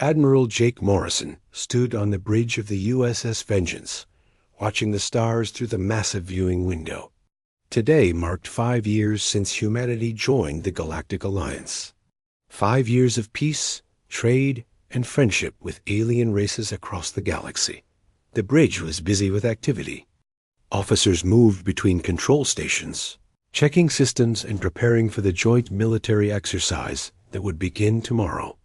Admiral Jake Morrison stood on the bridge of the USS Vengeance, watching the stars through the massive viewing window. Today marked 5 years since humanity joined the Galactic Alliance. 5 years of peace, trade, and friendship with alien races across the galaxy. The bridge was busy with activity. Officers moved between control stations, checking systems and preparing for the joint military exercise that would begin tomorrow.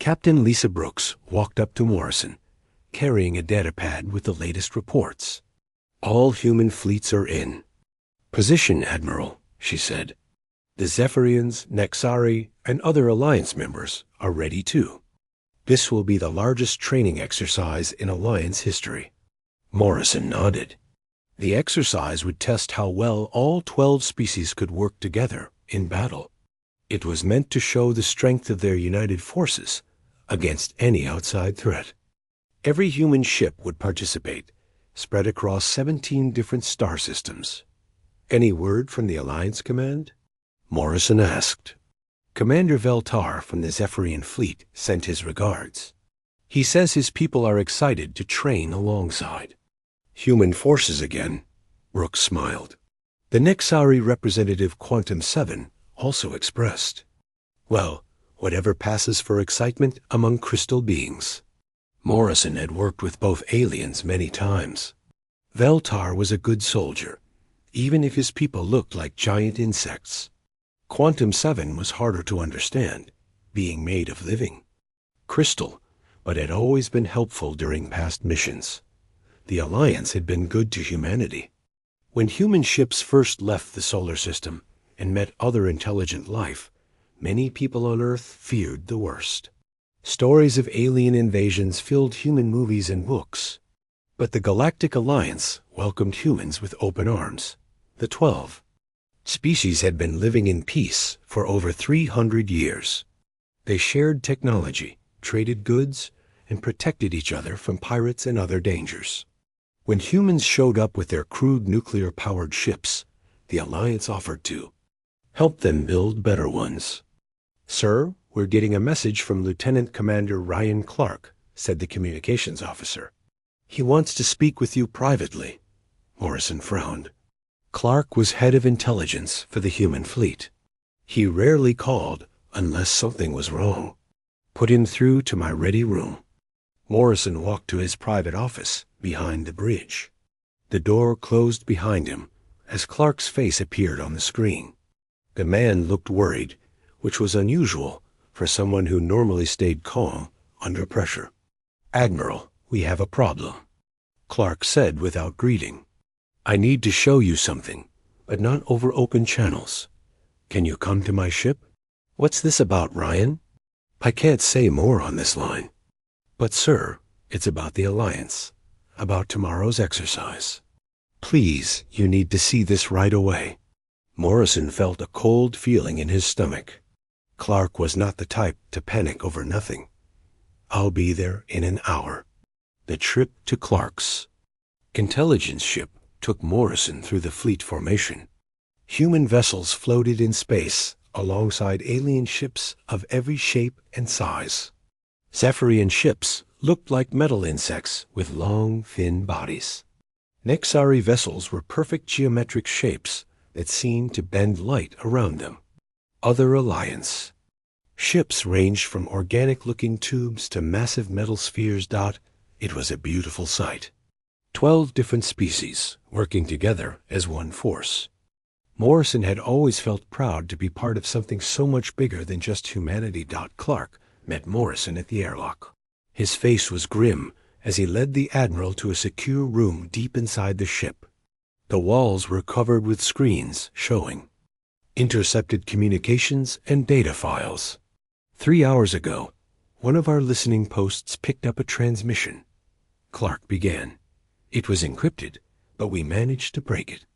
Captain Lisa Brooks walked up to Morrison, carrying a datapad with the latest reports. "All human fleets are in position, Admiral," she said. "The Zephyrians, Nexari, and other Alliance members are ready too. This will be the largest training exercise in Alliance history." Morrison nodded. The exercise would test how well all 12 species could work together in battle. It was meant to show the strength of their united forces against any outside threat. Every human ship would participate, spread across 17 different star systems. "Any word from the Alliance Command?" Morrison asked. Commander Veltar from the Zephyrian fleet sent his regards. He says his people are excited to train alongside. "Human forces again," Brooks smiled. The Nexari representative Quantum 7 also expressed, "Well, whatever passes for excitement among crystal beings." Morrison had worked with both aliens many times. Veltar was a good soldier, even if his people looked like giant insects. Quantum 7 was harder to understand, being made of living crystal, but had always been helpful during past missions. The Alliance had been good to humanity. When human ships first left the solar system and met other intelligent life, many people on Earth feared the worst. Stories of alien invasions filled human movies and books. But the Galactic Alliance welcomed humans with open arms. The 12 species had been living in peace for over 300 years. They shared technology, traded goods, and protected each other from pirates and other dangers. When humans showed up with their crude nuclear-powered ships, the Alliance offered to help them build better ones. "Sir, we're getting a message from Lieutenant Commander Ryan Clark," said the communications officer. "He wants to speak with you privately." Morrison frowned. Clark was head of intelligence for the human fleet. He rarely called unless something was wrong. "Put him through to my ready room." Morrison walked to his private office behind the bridge. The door closed behind him as Clark's face appeared on the screen. The man looked worried, which was unusual for someone who normally stayed calm under pressure. "Admiral, we have a problem," Clark said without greeting. "I need to show you something, but not over open channels. Can you come to my ship?" "What's this about, Ryan?" "I can't say more on this line. But, sir, it's about the Alliance, about tomorrow's exercise. Please, you need to see this right away." Morrison felt a cold feeling in his stomach. Clark was not the type to panic over nothing. "I'll be there in an hour." The trip to Clark's intelligence ship took Morrison through the fleet formation. Human vessels floated in space alongside alien ships of every shape and size. Zephyrian ships looked like metal insects with long, thin bodies. Nexari vessels were perfect geometric shapes that seemed to bend light around them. Other Alliance ships ranged from organic-looking tubes to massive metal spheres. It was a beautiful sight. 12 different species working together as one force. Morrison had always felt proud to be part of something so much bigger than just humanity. Clark met Morrison at the airlock. His face was grim as he led the Admiral to a secure room deep inside the ship. The walls were covered with screens showing intercepted communications and data files. 3 hours ago, one of our listening posts picked up a transmission. Clark began. It was encrypted, but we managed to break it.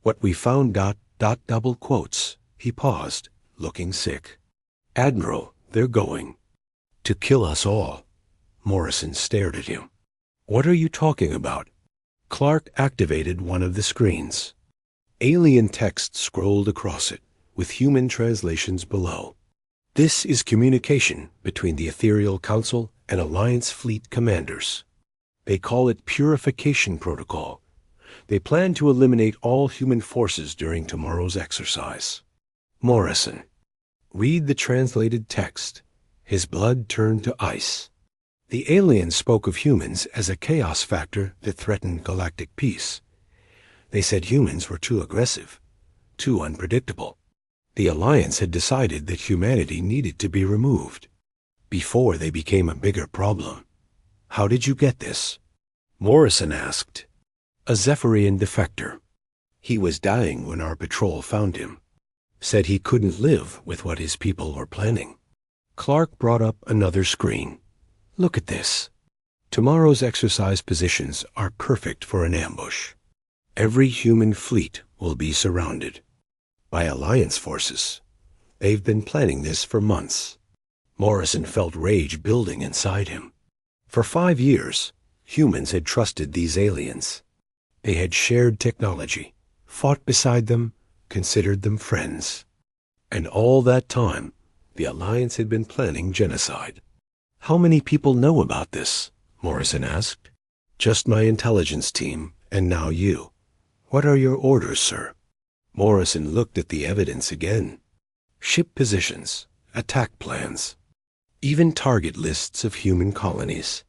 What we found. Double quotes. He paused, looking sick. "Admiral, they're going to kill us all." Morrison stared at him. "What are you talking about?" Clark activated one of the screens. Alien text scrolled across it, with human translations below. "This is communication between the Ethereal Council and Alliance fleet commanders. They call it Purification Protocol. They plan to eliminate all human forces during tomorrow's exercise. Morrison. Read the translated text. His blood turned to ice. The aliens spoke of humans as a chaos factor that threatened galactic peace. They said humans were too aggressive, too unpredictable. The Alliance had decided that humanity needed to be removed before they became a bigger problem. How did you get this? Morrison asked. A Zephyrian defector. He was dying when our patrol found him. Said he couldn't live with what his people were planning. Clark brought up another screen. Look at this. Tomorrow's exercise positions are perfect for an ambush. Every human fleet will be surrounded by Alliance forces. They've been planning this for months. Morrison felt rage building inside him. For 5 years, humans had trusted these aliens. They had shared technology, fought beside them, considered them friends. And all that time, the Alliance had been planning genocide. How many people know about this? Morrison asked. Just my intelligence team, and now you. What are your orders, sir? Morrison looked at the evidence again. Ship positions, attack plans, even target lists of human colonies.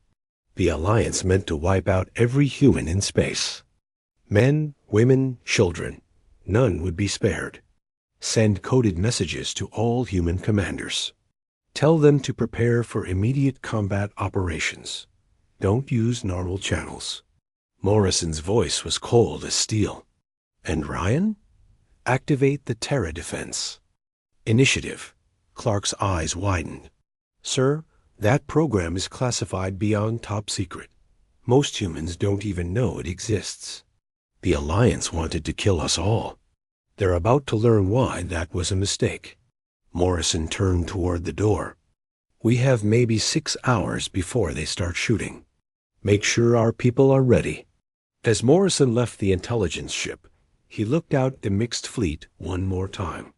The Alliance meant to wipe out every human in space. Men, women, children. None would be spared. Send coded messages to all human commanders. Tell them to prepare for immediate combat operations. Don't use normal channels. Morrison's voice was cold as steel. And Ryan? Activate the Terra defense. Initiative. Clark's eyes widened. Sir, that program is classified beyond top secret. Most humans don't even know it exists. The Alliance wanted to kill us all. They're about to learn why that was a mistake. Morrison turned toward the door. We have maybe 6 hours before they start shooting. Make sure our people are ready. As Morrison left the intelligence ship, he looked out at the mixed fleet one more time.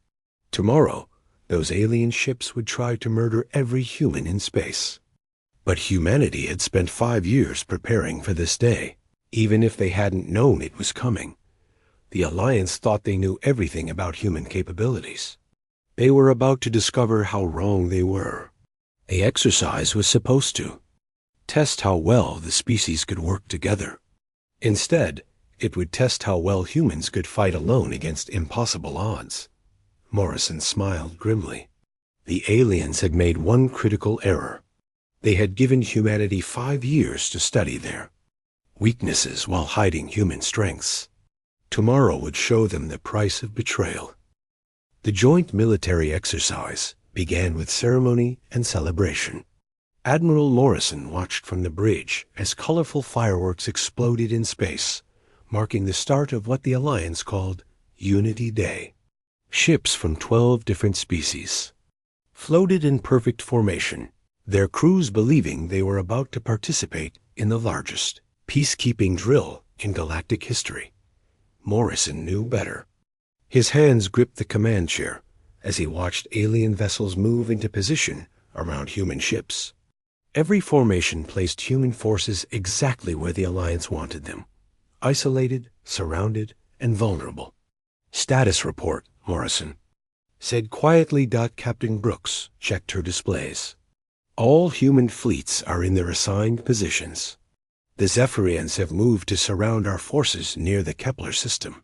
Tomorrow, those alien ships would try to murder every human in space. But humanity had spent 5 years preparing for this day. Even if they hadn't known it was coming, the Alliance thought they knew everything about human capabilities. They were about to discover how wrong they were. The exercise was supposed to test how well the species could work together. Instead, it would test how well humans could fight alone against impossible odds. Morrison smiled grimly. The aliens had made one critical error. They had given humanity 5 years to study their weaknesses while hiding human strengths. Tomorrow would show them the price of betrayal. The joint military exercise began with ceremony and celebration. Admiral Morrison watched from the bridge as colorful fireworks exploded in space, marking the start of what the Alliance called Unity Day. Ships from 12 different species floated in perfect formation, their crews believing they were about to participate in the largest peacekeeping drill in galactic history. Morrison knew better. His hands gripped the command chair as he watched alien vessels move into position around human ships. Every formation placed human forces exactly where the Alliance wanted them, isolated, surrounded, and vulnerable. Status report, Morrison said quietly. Captain Brooks checked her displays. All human fleets are in their assigned positions. The Zephyrians have moved to surround our forces near the Kepler system.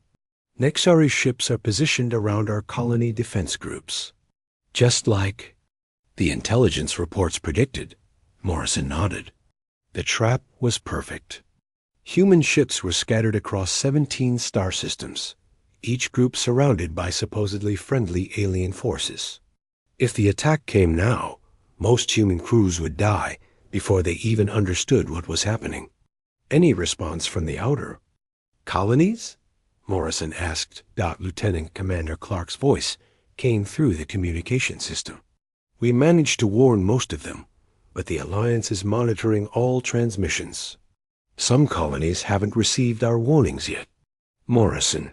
Nexari ships are positioned around our colony defense groups. Just like the intelligence reports predicted, Morrison nodded. The trap was perfect. Human ships were scattered across 17 star systems, each group surrounded by supposedly friendly alien forces. If the attack came now, most human crews would die before they even understood what was happening. Any response from the outer colonies? Morrison asked. Lieutenant Commander Clark's voice came through the communication system. We managed to warn most of them, but the Alliance is monitoring all transmissions. Some colonies haven't received our warnings yet. Morrison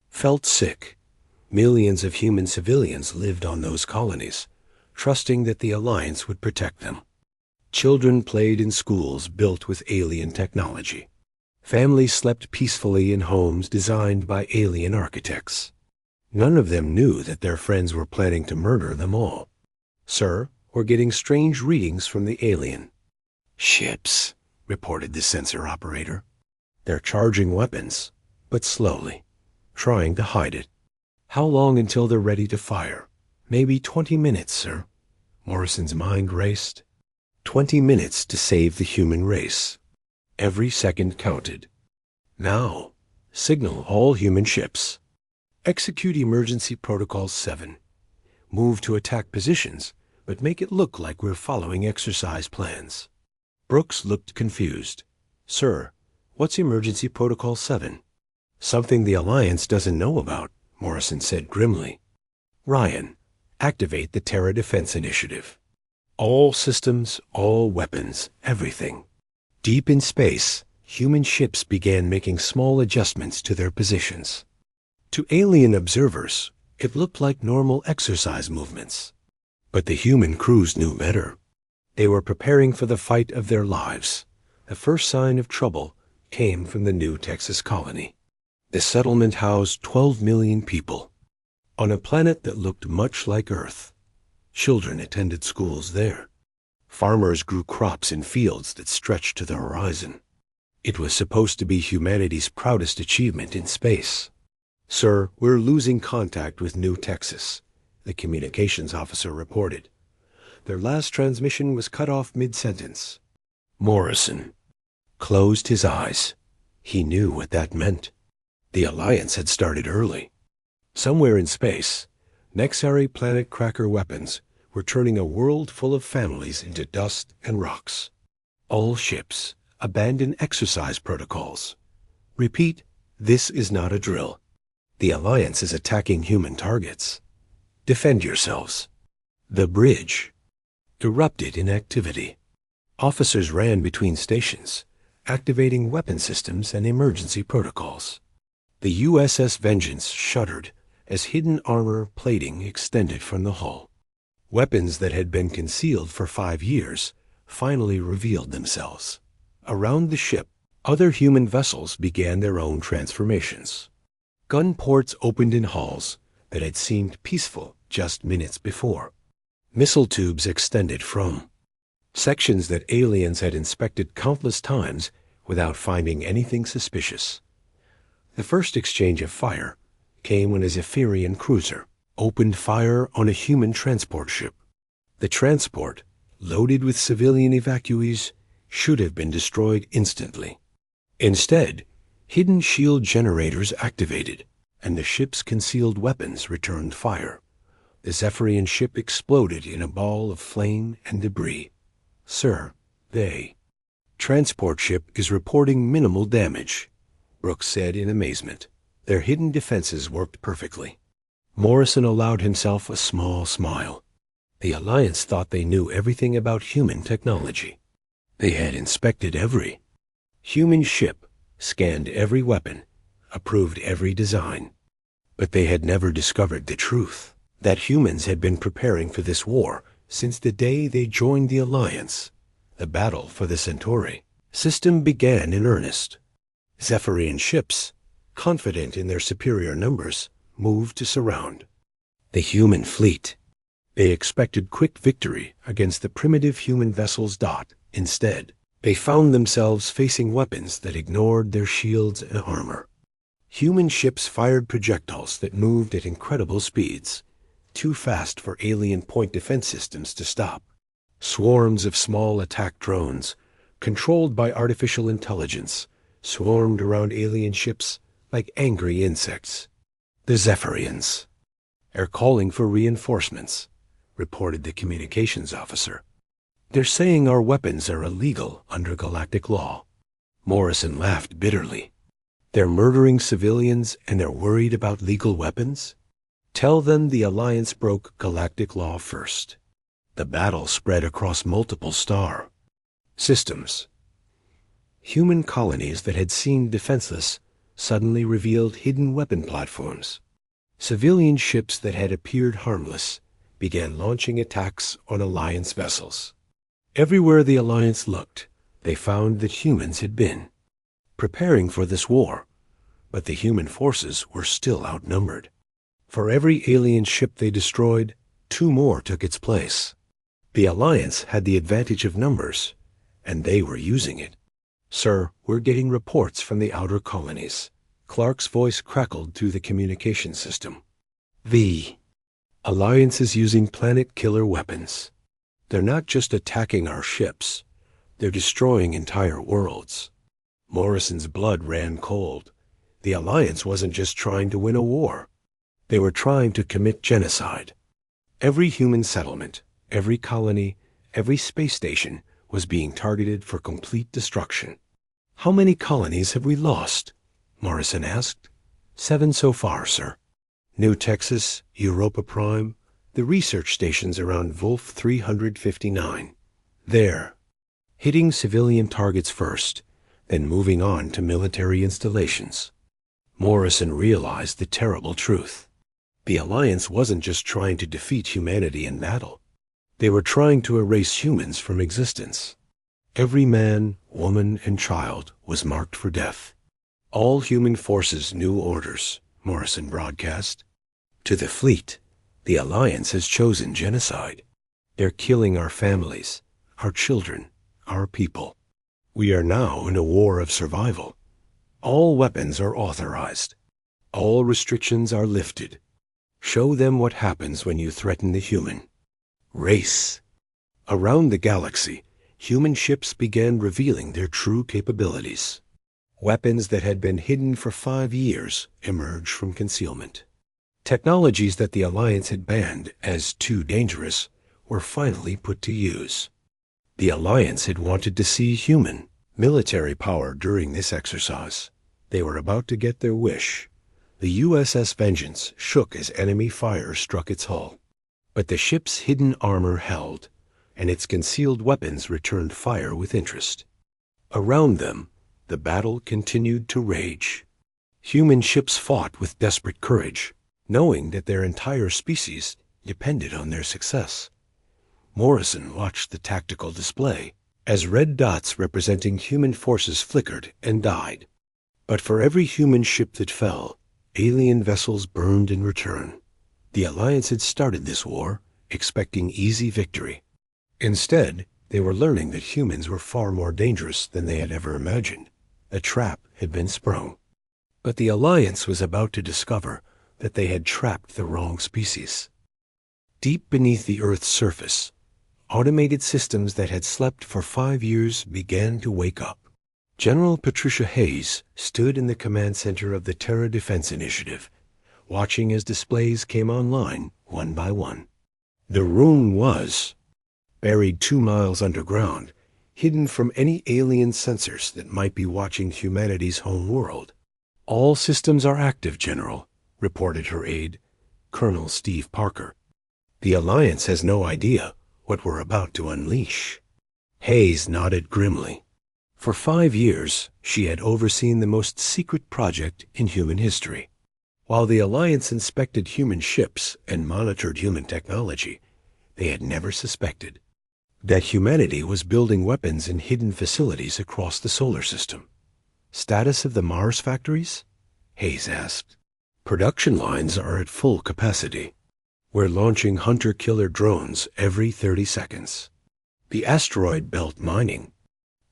felt sick. Millions of human civilians lived on those colonies, trusting that the Alliance would protect them. Children played in schools built with alien technology. Families slept peacefully in homes designed by alien architects. None of them knew that their friends were planning to murder them all. Sir, we're getting strange readings from the alien ships, reported the sensor operator. They're charging weapons, but slowly, trying to hide it. How long until they're ready to fire? Maybe 20 minutes, sir. Morrison's mind raced. 20 minutes to save the human race. Every second counted. Now, signal all human ships. Execute Emergency Protocol 7. Move to attack positions, but make it look like we're following exercise plans. Brooks looked confused. Sir, what's Emergency Protocol 7? Something the Alliance doesn't know about, Morrison said grimly. Ryan, activate the Terra Defense Initiative. All systems, all weapons, everything. Deep in space, human ships began making small adjustments to their positions. To alien observers, it looked like normal exercise movements. But the human crews knew better. They were preparing for the fight of their lives. The first sign of trouble came from the new Texas colony. The settlement housed 12 million people. On a planet that looked much like Earth. Children attended schools there. Farmers grew crops in fields that stretched to the horizon. It was supposed to be humanity's proudest achievement in space. Sir, we're losing contact with New Texas, the communications officer reported. Their last transmission was cut off mid-sentence. Morrison closed his eyes. He knew what that meant. The Alliance had started early. Somewhere in space, Nexari planet cracker weapons were turning a world full of families into dust and rocks. All ships abandon exercise protocols. Repeat, this is not a drill. The Alliance is attacking human targets. Defend yourselves. The bridge erupted in activity. Officers ran between stations, activating weapon systems and emergency protocols. The USS Vengeance shuddered as hidden armor plating extended from the hull. Weapons that had been concealed for 5 years finally revealed themselves. Around the ship, other human vessels began their own transformations. Gun ports opened in halls that had seemed peaceful just minutes before. Missile tubes extended from sections that aliens had inspected countless times without finding anything suspicious. The first exchange of fire came when a Zephyrian cruiser opened fire on a human transport ship. The transport, loaded with civilian evacuees, should have been destroyed instantly. Instead, hidden shield generators activated, and the ship's concealed weapons returned fire. The Zephyrian ship exploded in a ball of flame and debris. Sir, transport ship is reporting minimal damage, Brooks said in amazement. Their hidden defenses worked perfectly. Morrison allowed himself a small smile. The Alliance thought they knew everything about human technology. They had inspected every human ship, scanned every weapon, approved every design. But they had never discovered the truth, that humans had been preparing for this war since the day they joined the Alliance. The battle for the Centauri system began in earnest. Zephyrian ships, confident in their superior numbers, moved to surround the human fleet. They expected quick victory against the primitive human vessels. Instead, they found themselves facing weapons that ignored their shields and armor. Human ships fired projectiles that moved at incredible speeds, too fast for alien point defense systems to stop. Swarms of small attack drones, controlled by artificial intelligence, swarmed around alien ships like angry insects. The Zephyrians are calling for reinforcements, reported the communications officer. They're saying our weapons are illegal under galactic law. Morrison laughed bitterly. They're murdering civilians and they're worried about legal weapons? Tell them the Alliance broke galactic law first. The battle spread across multiple star systems. Human colonies that had seemed defenseless suddenly revealed hidden weapon platforms. Civilian ships that had appeared harmless began launching attacks on Alliance vessels. Everywhere the Alliance looked, they found that humans had been preparing for this war, but the human forces were still outnumbered. For every alien ship they destroyed, 2 more took its place. The Alliance had the advantage of numbers, and they were using it. "Sir, we're getting reports from the outer colonies." Clark's voice crackled through the communication system. "The Alliance is using planet-killer weapons. They're not just attacking our ships, they're destroying entire worlds." Morrison's blood ran cold. The Alliance wasn't just trying to win a war. They were trying to commit genocide. Every human settlement, every colony, every space station was being targeted for complete destruction. "How many colonies have we lost?" Morrison asked. 7 so far, sir. New Texas, Europa Prime, the research stations around Wolf 359. There, hitting civilian targets first, then moving on to military installations. Morrison realized the terrible truth. The Alliance wasn't just trying to defeat humanity in battle. They were trying to erase humans from existence. Every man, woman, and child was marked for death. "All human forces new orders," Morrison broadcast. "To the fleet, the Alliance has chosen genocide. They're killing our families, our children, our people. We are now in a war of survival. All weapons are authorized. All restrictions are lifted. Show them what happens when you threaten the human race." Around the galaxy, human ships began revealing their true capabilities. Weapons that had been hidden for 5 years emerged from concealment. Technologies that the Alliance had banned as too dangerous were finally put to use. The Alliance had wanted to see human, military power during this exercise. They were about to get their wish. The USS Vengeance shook as enemy fire struck its hull. But the ship's hidden armor held, and its concealed weapons returned fire with interest. Around them, the battle continued to rage. Human ships fought with desperate courage, knowing that their entire species depended on their success. Morrison watched the tactical display as red dots representing human forces flickered and died. But for every human ship that fell, alien vessels burned in return. The Alliance had started this war expecting easy victory. Instead, they were learning that humans were far more dangerous than they had ever imagined. A trap had been sprung. But the Alliance was about to discover that they had trapped the wrong species. Deep beneath the Earth's surface, automated systems that had slept for 5 years began to wake up. General Patricia Hayes stood in the command center of the Terra Defense Initiative, watching as displays came online one by one. The room was buried 2 miles underground, hidden from any alien sensors that might be watching humanity's home world. "All systems are active, General," reported her aide, Colonel Steve Parker. "The Alliance has no idea what we're about to unleash." Hayes nodded grimly. For 5 years, she had overseen the most secret project in human history. While the Alliance inspected human ships and monitored human technology, they had never suspected that humanity was building weapons in hidden facilities across the solar system. "Status of the Mars factories?" Hayes asked. "Production lines are at full capacity. We're launching hunter-killer drones every 30 seconds. The asteroid belt mining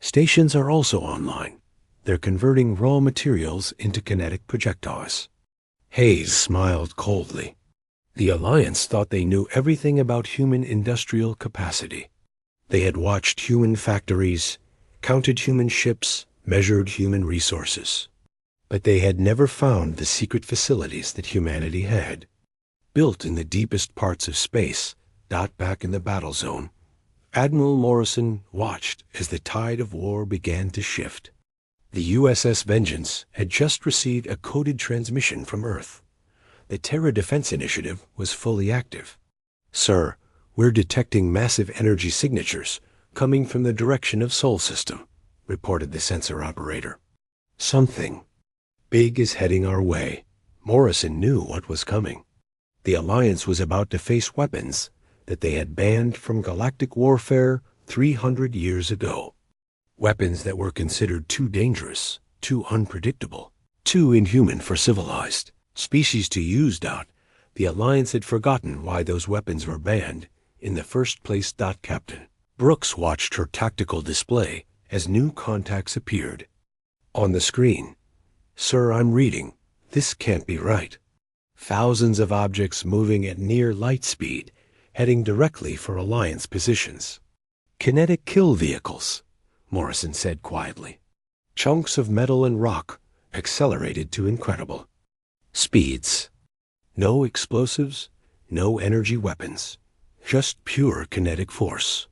stations are also online. They're converting raw materials into kinetic projectiles." Hayes smiled coldly. The Alliance thought they knew everything about human industrial capacity. They had watched human factories, counted human ships, measured human resources. But they had never found the secret facilities that humanity had. Built in the deepest parts of space, not back in the battle zone, Admiral Morrison watched as the tide of war began to shift. The USS Vengeance had just received a coded transmission from Earth. The Terra Defense Initiative was fully active. "Sir, we're detecting massive energy signatures coming from the direction of Sol System," reported the sensor operator. "Something big is heading our way." Morrison knew what was coming. The Alliance was about to face weapons that they had banned from galactic warfare 300 years ago. Weapons that were considered too dangerous, too unpredictable, too inhuman for civilized species to use. The Alliance had forgotten why those weapons were banned in the first place. Captain Brooks watched her tactical display as new contacts appeared. On the screen, "Sir, I'm reading. This can't be right." Thousands of objects moving at near light speed, heading directly for Alliance positions. "Kinetic kill vehicles," Morrison said quietly. Chunks of metal and rock accelerated to incredible speeds. No explosives, no energy weapons, just pure kinetic force.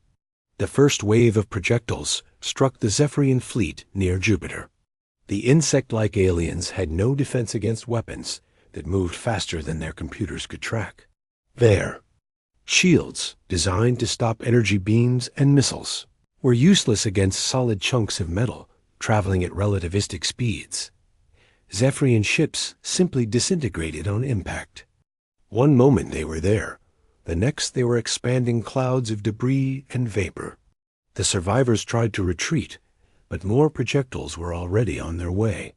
The first wave of projectiles struck the Zephyrian fleet near Jupiter. The insect-like aliens had no defense against weapons that moved faster than their computers could track. Their shields, designed to stop energy beams and missiles, were useless against solid chunks of metal traveling at relativistic speeds. Zephyrian ships simply disintegrated on impact. One moment they were there, the next they were expanding clouds of debris and vapor. The survivors tried to retreat, but more projectiles were already on their way.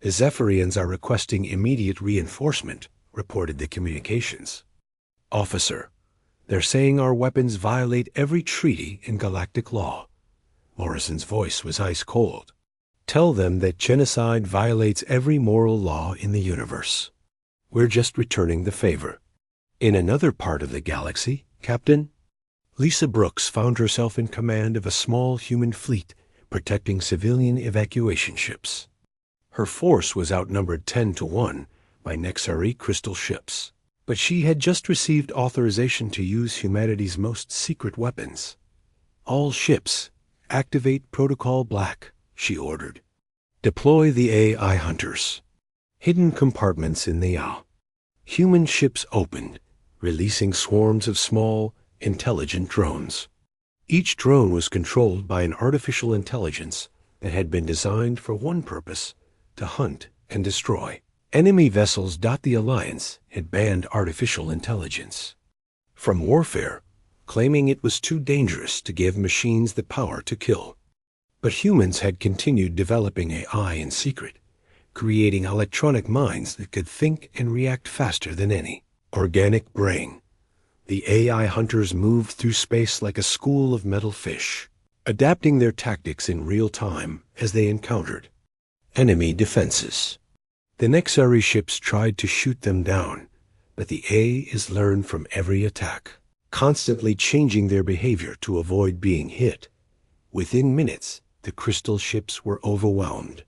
"The Zephyrians are requesting immediate reinforcement," reported the communications. "Officer, they're saying our weapons violate every treaty in galactic law." Morrison's voice was ice cold. "Tell them that genocide violates every moral law in the universe. We're just returning the favor." In another part of the galaxy, Captain, Lisa Brooks found herself in command of a small human fleet protecting civilian evacuation ships. Her force was outnumbered 10-1 by Nexari crystal ships, but she had just received authorization to use humanity's most secret weapons. "All ships, activate Protocol Black," she ordered. "Deploy the AI hunters." Hidden compartments in the yaw. Human ships opened, releasing swarms of small, intelligent drones. Each drone was controlled by an artificial intelligence that had been designed for one purpose: to hunt and destroy enemy vessels. The Alliance had banned artificial intelligence from warfare, claiming it was too dangerous to give machines the power to kill. But humans had continued developing AI in secret, creating electronic minds that could think and react faster than any organic brain. The AI hunters moved through space like a school of metal fish, adapting their tactics in real time as they encountered enemy defenses. The Nexari ships tried to shoot them down, but the AIs learned from every attack, constantly changing their behavior to avoid being hit. Within minutes, the crystal ships were overwhelmed.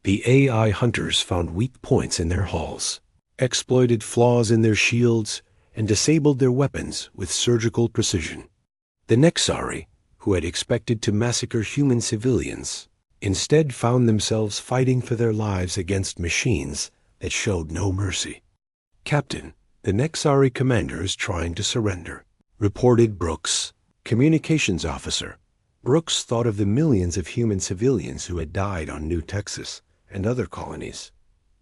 The AI hunters found weak points in their hulls, exploited flaws in their shields, and disabled their weapons with surgical precision. The Nexari, who had expected to massacre human civilians, instead found themselves fighting for their lives against machines that showed no mercy. "Captain, the Nexari commander is trying to surrender," reported Brooks, communications officer. Brooks thought of the millions of human civilians who had died on New Texas and other colonies.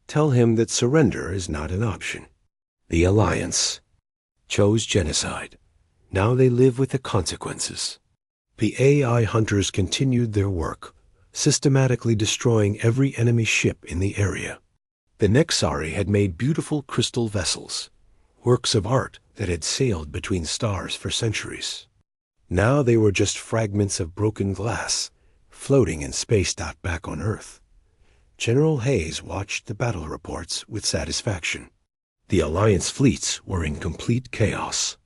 "Tell him that surrender is not an option." The Alliance chose genocide. Now they live with the consequences. The AI hunters continued their work, systematically destroying every enemy ship in the area. The Nexari had made beautiful crystal vessels, works of art that had sailed between stars for centuries. Now they were just fragments of broken glass, floating in space. Back on Earth, General Hayes watched the battle reports with satisfaction. The Alliance fleets were in complete chaos.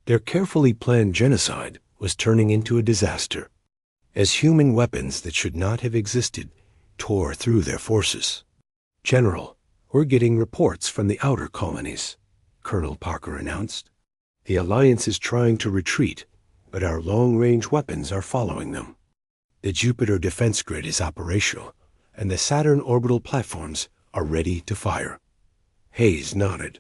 Their carefully planned genocide was turning into a disaster, as human weapons that should not have existed tore through their forces. "General, we're getting reports from the outer colonies," Colonel Parker announced. "The Alliance is trying to retreat, but our long-range weapons are following them. The Jupiter defense grid is operational, and the Saturn orbital platforms are ready to fire." Hayes nodded.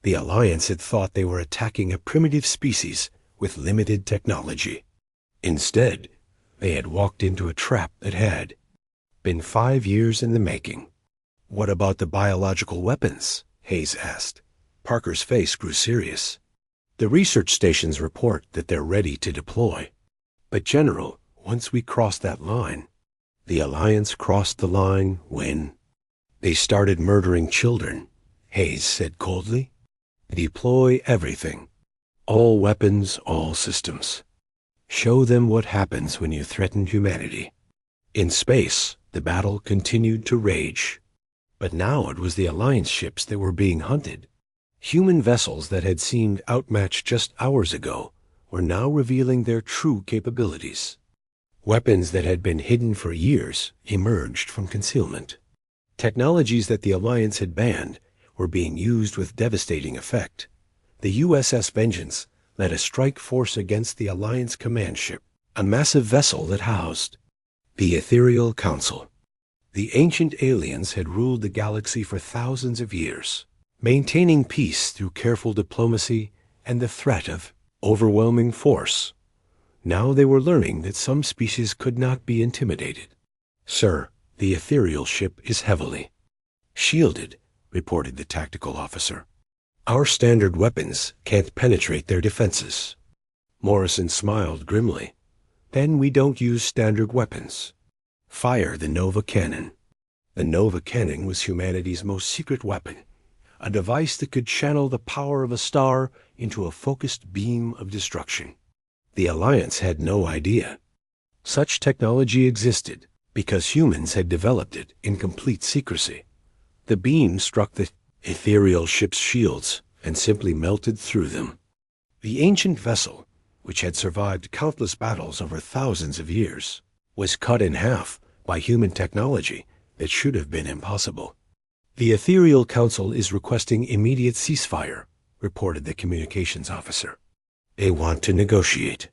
The Alliance had thought they were attacking a primitive species with limited technology. Instead, they had walked into a trap that had been 5 years in the making. "What about the biological weapons?" Hayes asked. Parker's face grew serious. "The research stations report that they're ready to deploy." But General, once we crossed that line, the Alliance crossed the line when they started murdering children, Hayes said coldly. Deploy everything. All weapons, all systems. Show them what happens when you threaten humanity. In space, the battle continued to rage. But now it was the Alliance ships that were being hunted. Human vessels that had seemed outmatched just hours ago were now revealing their true capabilities. Weapons that had been hidden for years emerged from concealment. Technologies that the Alliance had banned were being used with devastating effect. The USS Vengeance led a strike force against the Alliance command ship, a massive vessel that housed the Ethereal Council. The ancient aliens had ruled the galaxy for thousands of years, maintaining peace through careful diplomacy and the threat of overwhelming force. Now they were learning that some species could not be intimidated. Sir, the ethereal ship is heavily shielded, reported the tactical officer. Our standard weapons can't penetrate their defenses. Morrison smiled grimly. Then we don't use standard weapons. Fire the Nova Cannon. The Nova Cannon was humanity's most secret weapon, a device that could channel the power of a star into a focused beam of destruction. The Alliance had no idea. Such technology existed because humans had developed it in complete secrecy. The beam struck the ethereal ship's shields and simply melted through them. The ancient vessel, which had survived countless battles over thousands of years, was cut in half by human technology that should have been impossible. The Ethereal Council is requesting immediate ceasefire, reported the communications officer. They want to negotiate.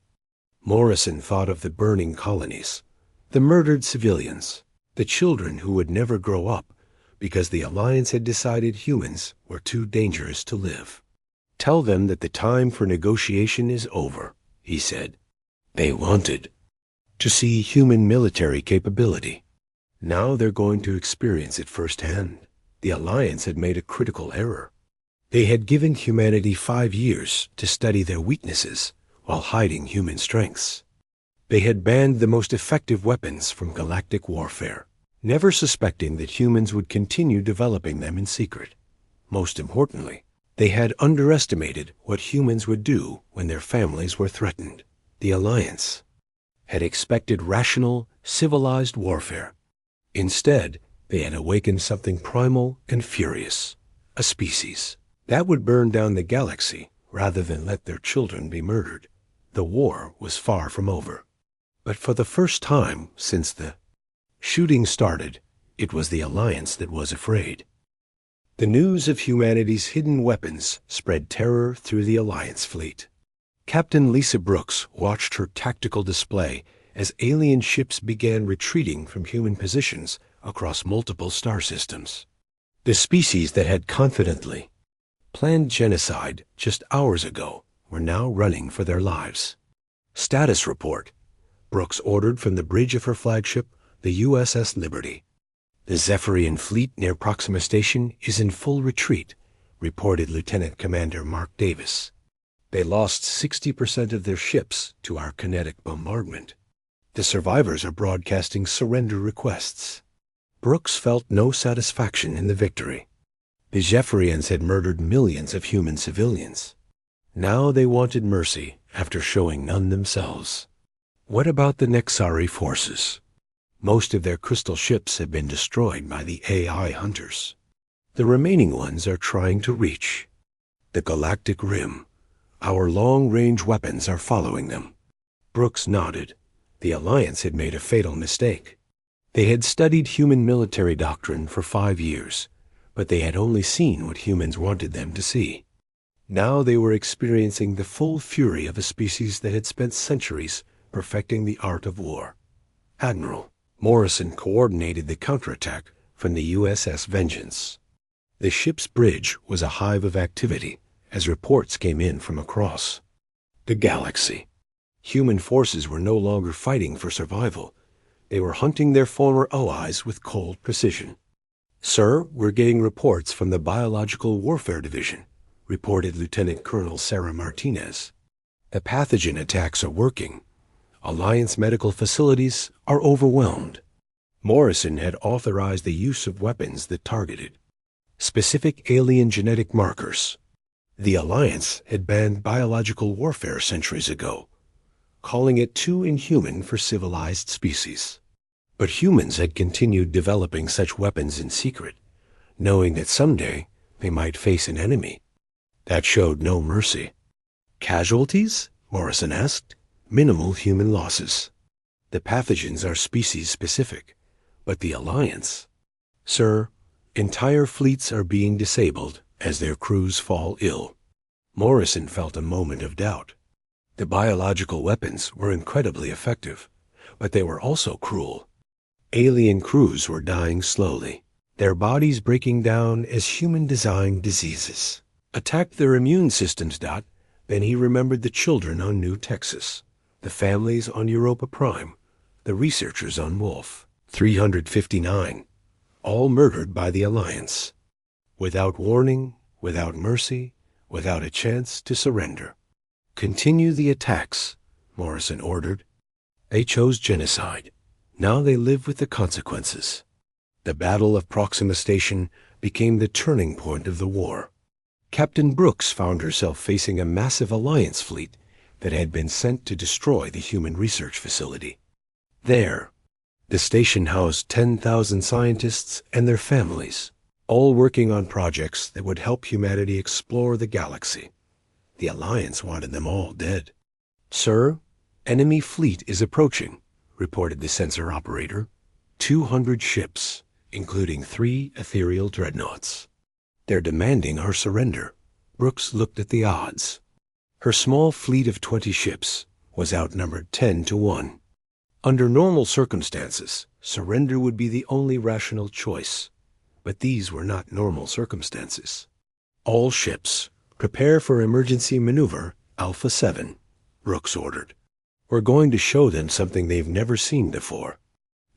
Morrison thought of the burning colonies, the murdered civilians, the children who would never grow up because the Alliance had decided humans were too dangerous to live. Tell them that the time for negotiation is over, he said. They wanted to see human military capability. Now they're going to experience it firsthand. The Alliance had made a critical error. They had given humanity 5 years to study their weaknesses while hiding human strengths. They had banned the most effective weapons from galactic warfare, never suspecting that humans would continue developing them in secret. Most importantly, they had underestimated what humans would do when their families were threatened. The Alliance had expected rational, civilized warfare. Instead, they had awakened something primal and furious, a species that would burn down the galaxy rather than let their children be murdered. The war was far from over. But for the first time since the shooting started, it was the Alliance that was afraid. The news of humanity's hidden weapons spread terror through the Alliance fleet. Captain Lisa Brooks watched her tactical display as alien ships began retreating from human positions across multiple star systems. The species that had confidently planned genocide just hours ago were now running for their lives. Status report, Brooks ordered from the bridge of her flagship, the USS Liberty. The Zephyrian fleet near Proxima Station is in full retreat, reported Lieutenant Commander Mark Davis. They lost 60% of their ships to our kinetic bombardment. The survivors are broadcasting surrender requests. Brooks felt no satisfaction in the victory. The Zephyrians had murdered millions of human civilians. Now they wanted mercy after showing none themselves. What about the Nexari forces? Most of their crystal ships have been destroyed by the AI hunters. The remaining ones are trying to reach the galactic rim. Our long-range weapons are following them. Brooks nodded. The Alliance had made a fatal mistake. They had studied human military doctrine for 5 years, but they had only seen what humans wanted them to see. Now they were experiencing the full fury of a species that had spent centuries perfecting the art of war. Admiral Morrison coordinated the counterattack from the USS Vengeance. The ship's bridge was a hive of activity as reports came in from across the galaxy. Human forces were no longer fighting for survival. They were hunting their former allies with cold precision. Sir, we're getting reports from the Biological Warfare Division, reported Lieutenant Colonel Sarah Martinez. The pathogen attacks are working. Alliance medical facilities are overwhelmed. Morrison had authorized the use of weapons that targeted specific alien genetic markers. The Alliance had banned biological warfare centuries ago, calling it too inhuman for civilized species. But humans had continued developing such weapons in secret, knowing that someday they might face an enemy that showed no mercy. Casualties? Morrison asked. Minimal human losses. The pathogens are species-specific, but the Alliance? Sir, entire fleets are being disabled as their crews fall ill. Morrison felt a moment of doubt. The biological weapons were incredibly effective, but they were also cruel. Alien crews were dying slowly, their bodies breaking down as human-designed diseases attacked their immune systems. Then he remembered the children on New Texas, the families on Europa Prime, the researchers on Wolf 359, all murdered by the Alliance. Without warning, without mercy, without a chance to surrender. Continue the attacks, Morrison ordered. They chose genocide. Now they live with the consequences. The Battle of Proxima Station became the turning point of the war. Captain Brooks found herself facing a massive Alliance fleet that had been sent to destroy the human research facility. There, the station housed 10,000 scientists and their families, all working on projects that would help humanity explore the galaxy. The Alliance wanted them all dead. Sir, enemy fleet is approaching, reported the sensor operator. 200 ships, including 3 ethereal dreadnoughts. They're demanding our surrender. Brooks looked at the odds. Her small fleet of 20 ships was outnumbered 10-1. Under normal circumstances, surrender would be the only rational choice. But these were not normal circumstances. All ships, prepare for emergency maneuver Alpha 7, Brooks ordered. We're going to show them something they've never seen before.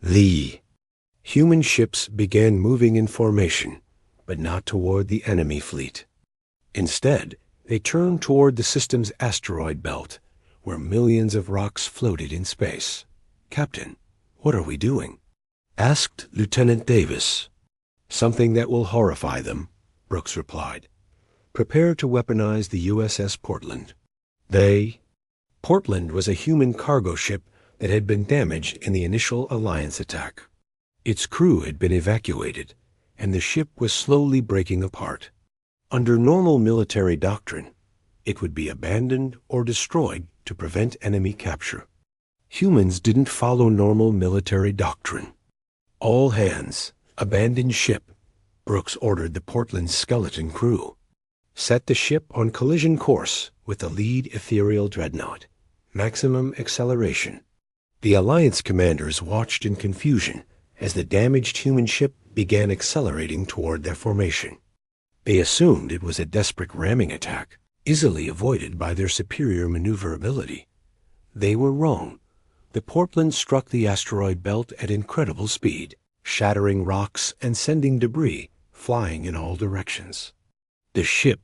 The human ships began moving in formation, but not toward the enemy fleet. Instead, they turned toward the system's asteroid belt, where millions of rocks floated in space. Captain, what are we doing? Asked Lieutenant Davis. Something that will horrify them, Brooks replied. Prepare to weaponize the USS Portland. Portland was a human cargo ship that had been damaged in the initial Alliance attack. Its crew had been evacuated, and the ship was slowly breaking apart. Under normal military doctrine, it would be abandoned or destroyed to prevent enemy capture. Humans didn't follow normal military doctrine. All hands, abandon ship, Brooks ordered the Portland's skeleton crew. Set the ship on collision course with the lead ethereal dreadnought. Maximum acceleration. The Alliance commanders watched in confusion as the damaged human ship began accelerating toward their formation. They assumed it was a desperate ramming attack, easily avoided by their superior maneuverability. They were wrong. The Portland struck the asteroid belt at incredible speed, shattering rocks and sending debris flying in all directions. The ship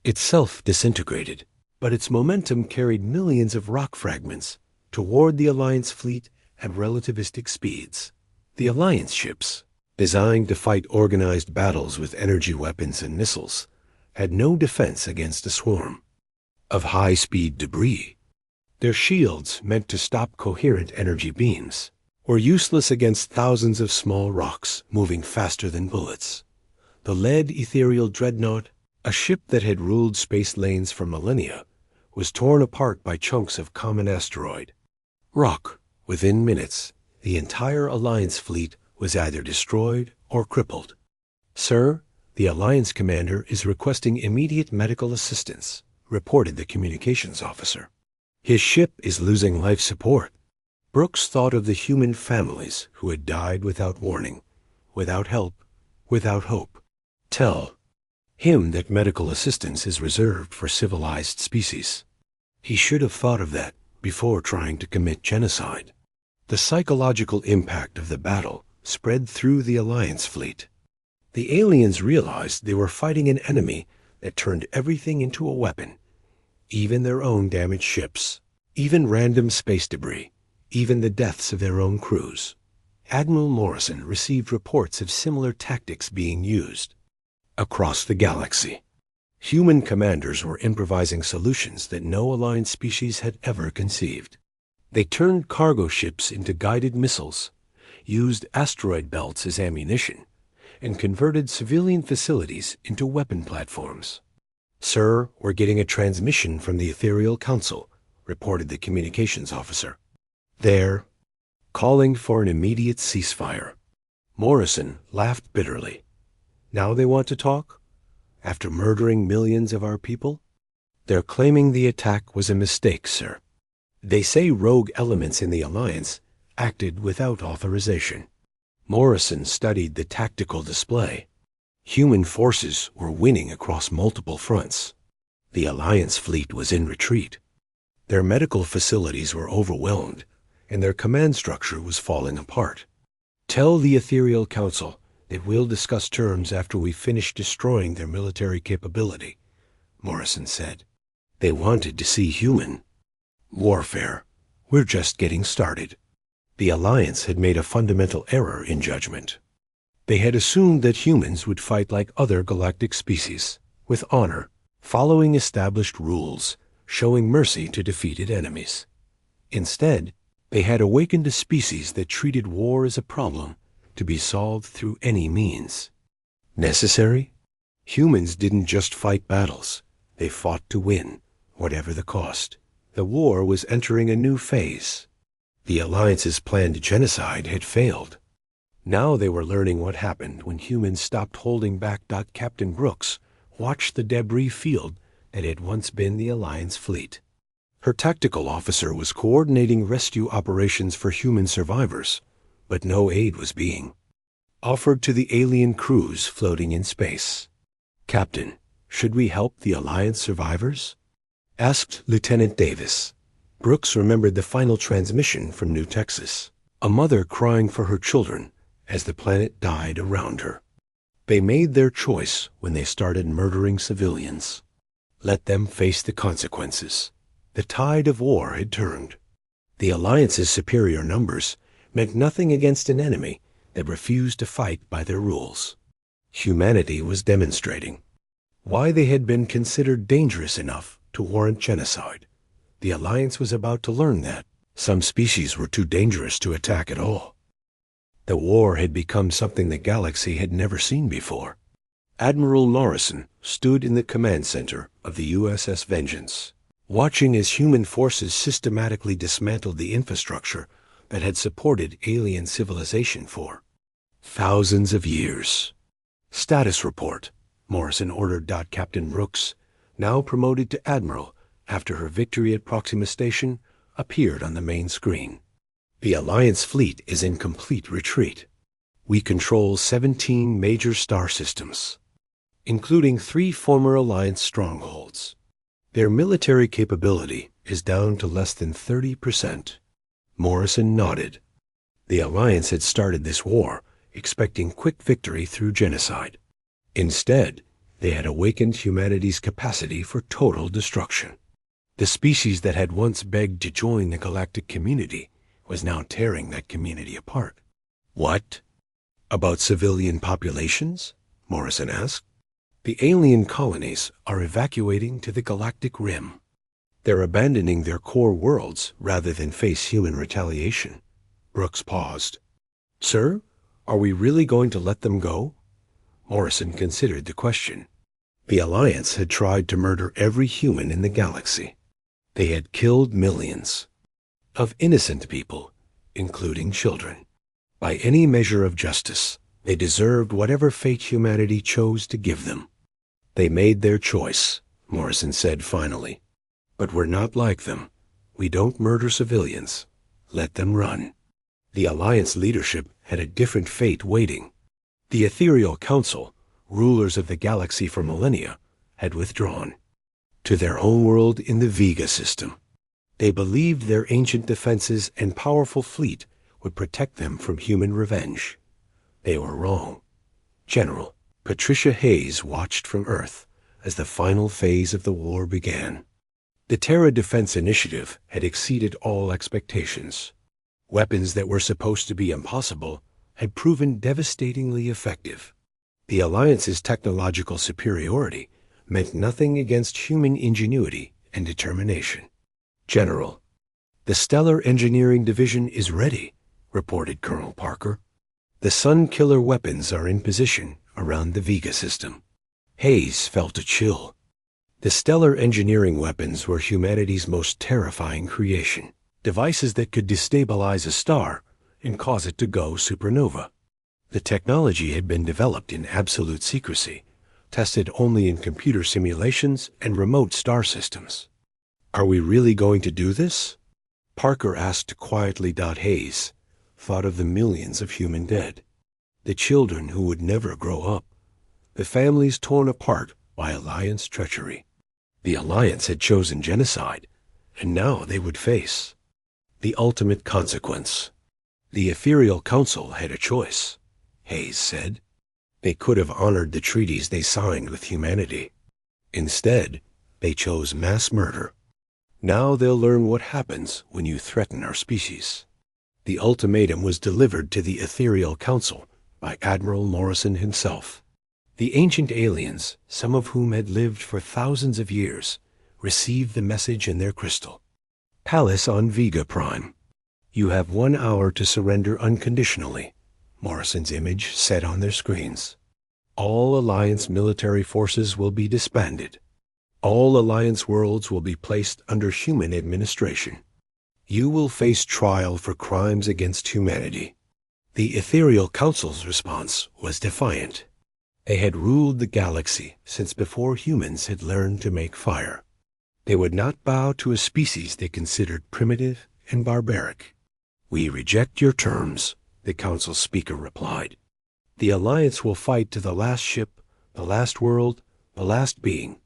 itself disintegrated, but its momentum carried millions of rock fragments toward the Alliance fleet at relativistic speeds. The Alliance ships, designed to fight organized battles with energy weapons and missiles, had no defense against a swarm of high-speed debris. Their shields, meant to stop coherent energy beams, were useless against thousands of small rocks moving faster than bullets. The lead ethereal dreadnought, a ship that had ruled space lanes for millennia, was torn apart by chunks of common asteroid rock. Within minutes, the entire Alliance fleet was either destroyed or crippled. Sir, the Alliance commander is requesting immediate medical assistance, reported the communications officer. His ship is losing life support. Brooks thought of the human families who had died without warning, without help, without hope. Tell him that medical assistance is reserved for civilized species. He should have thought of that before trying to commit genocide. The psychological impact of the battle spread through the Alliance fleet. The aliens realized they were fighting an enemy that turned everything into a weapon, even their own damaged ships. even random space debris, even the deaths of their own crews. Admiral Morrison received reports of similar tactics being used across the galaxy. Human commanders were improvising solutions that no Alliance species had ever conceived. They turned cargo ships into guided missiles, used asteroid belts as ammunition, and converted civilian facilities into weapon platforms. "Sir, we're getting a transmission from the Ethereal Council," reported the communications officer. "They're calling for an immediate ceasefire." Morrison laughed bitterly. "Now they want to talk? After murdering millions of our people? They're claiming the attack was a mistake, sir. They say rogue elements in the Alliance acted without authorization." Morrison studied the tactical display. Human forces were winning across multiple fronts. The Alliance fleet was in retreat. Their medical facilities were overwhelmed, and their command structure was falling apart. "Tell the Ethereal Council that we'll discuss terms after we finish destroying their military capability," Morrison said. They wanted to see human warfare. "We're just getting started." The Alliance had made a fundamental error in judgment. They had assumed that humans would fight like other galactic species, with honor, following established rules, showing mercy to defeated enemies. Instead, they had awakened a species that treated war as a problem to be solved through any means necessary. Humans didn't just fight battles. They fought to win, whatever the cost. The war was entering a new phase. The Alliance's planned genocide had failed. Now they were learning what happened when humans stopped holding back. Captain Brooks watched the debris field that had once been the Alliance fleet. Her tactical officer was coordinating rescue operations for human survivors, but no aid was being offered to the alien crews floating in space. "Captain, should we help the Alliance survivors?" asked Lieutenant Davis. Brooks remembered the final transmission from New Texas, a mother crying for her children as the planet died around her. They made their choice when they started murdering civilians. Let them face the consequences. The tide of war had turned. The Alliance's superior numbers meant nothing against an enemy that refused to fight by their rules. Humanity was demonstrating why they had been considered dangerous enough to warrant genocide. The Alliance was about to learn that some species were too dangerous to attack at all. The war had become something the galaxy had never seen before. Admiral Morrison stood in the command center of the USS Vengeance, watching as human forces systematically dismantled the infrastructure that had supported alien civilization for thousands of years. "Status report," Morrison ordered. Captain Brooks, now promoted to Admiral after her victory at Proxima Station, appeared on the main screen. "The Alliance fleet is in complete retreat. We control 17 major star systems, including 3 former Alliance strongholds. Their military capability is down to less than 30%. Morrison nodded. The Alliance had started this war expecting quick victory through genocide. Instead, they had awakened humanity's capacity for total destruction. The species that had once begged to join the galactic community was now tearing that community apart. "What about civilian populations?" Morrison asked. "The alien colonies are evacuating to the galactic rim. They're abandoning their core worlds rather than face human retaliation." Brooks paused. "Sir, are we really going to let them go?" Morrison considered the question. The Alliance had tried to murder every human in the galaxy. They had killed millions of innocent people, including children. By any measure of justice, they deserved whatever fate humanity chose to give them. "They made their choice," Morrison said finally. "But we're not like them. We don't murder civilians. Let them run." The Alliance leadership had a different fate waiting. The Ethereal Council, rulers of the galaxy for millennia, had withdrawn to their own world in the Vega system. They believed their ancient defenses and powerful fleet would protect them from human revenge. They were wrong. General Patricia Hayes watched from Earth as the final phase of the war began. The Terra Defense Initiative had exceeded all expectations. Weapons that were supposed to be impossible had proven devastatingly effective. The Alliance's technological superiority meant nothing against human ingenuity and determination. General, the Stellar Engineering Division is ready, reported Colonel Parker. The Sun Killer weapons are in position around the Vega system. Hayes felt a chill. The stellar engineering weapons were humanity's most terrifying creation, devices that could destabilize a star and cause it to go supernova. The technology had been developed in absolute secrecy, tested only in computer simulations and remote star systems. Are we really going to do this? Parker asked quietly. Hayes thought of the millions of human dead, the children who would never grow up, the families torn apart by Alliance treachery. The Alliance had chosen genocide, and now they would face the ultimate consequence. The Ethereal Council had a choice, Hayes said. They could have honored the treaties they signed with humanity. Instead, they chose mass murder. Now they'll learn what happens when you threaten our species. The ultimatum was delivered to the Ethereal Council by Admiral Morrison himself. The ancient aliens, some of whom had lived for thousands of years, received the message in their crystal. Palace on Vega Prime. You have 1 hour to surrender unconditionally, Morrison's image said on their screens. All Alliance military forces will be disbanded. All Alliance worlds will be placed under human administration. You will face trial for crimes against humanity. The Ethereal Council's response was defiant. They had ruled the galaxy since before humans had learned to make fire. They would not bow to a species they considered primitive and barbaric. We reject your terms, the Council speaker replied. The Alliance will fight to the last ship, the last world, the last being.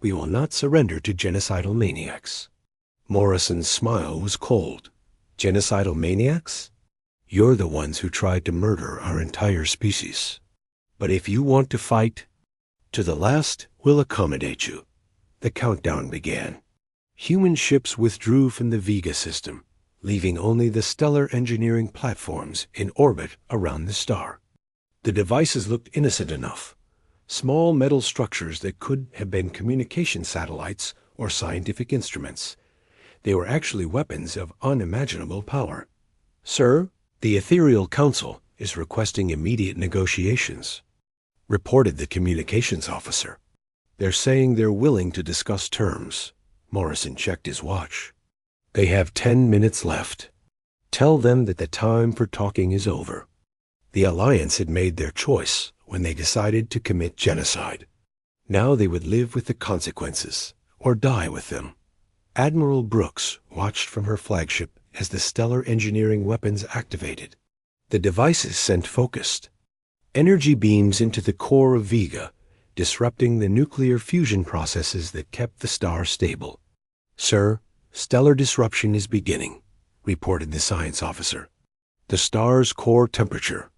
We will not surrender to genocidal maniacs. Morrison's smile was cold. Genocidal maniacs? You're the ones who tried to murder our entire species. But if you want to fight, to the last, we'll accommodate you. The countdown began. Human ships withdrew from the Vega system, leaving only the stellar engineering platforms in orbit around the star. The devices looked innocent enough. Small metal structures that could have been communication satellites or scientific instruments. They were actually weapons of unimaginable power. Sir, the Ethereal Council is requesting immediate negotiations, reported the communications officer. They're saying they're willing to discuss terms. Morrison checked his watch. They have 10 minutes left. Tell them that the time for talking is over. The Alliance had made their choice when they decided to commit genocide. Now they would live with the consequences, or die with them. Admiral Brooks watched from her flagship as the stellar engineering weapons activated. The devices sent focused energy beams into the core of Vega, disrupting the nuclear fusion processes that kept the star stable. Sir, stellar disruption is beginning, reported the science officer. The star's core temperature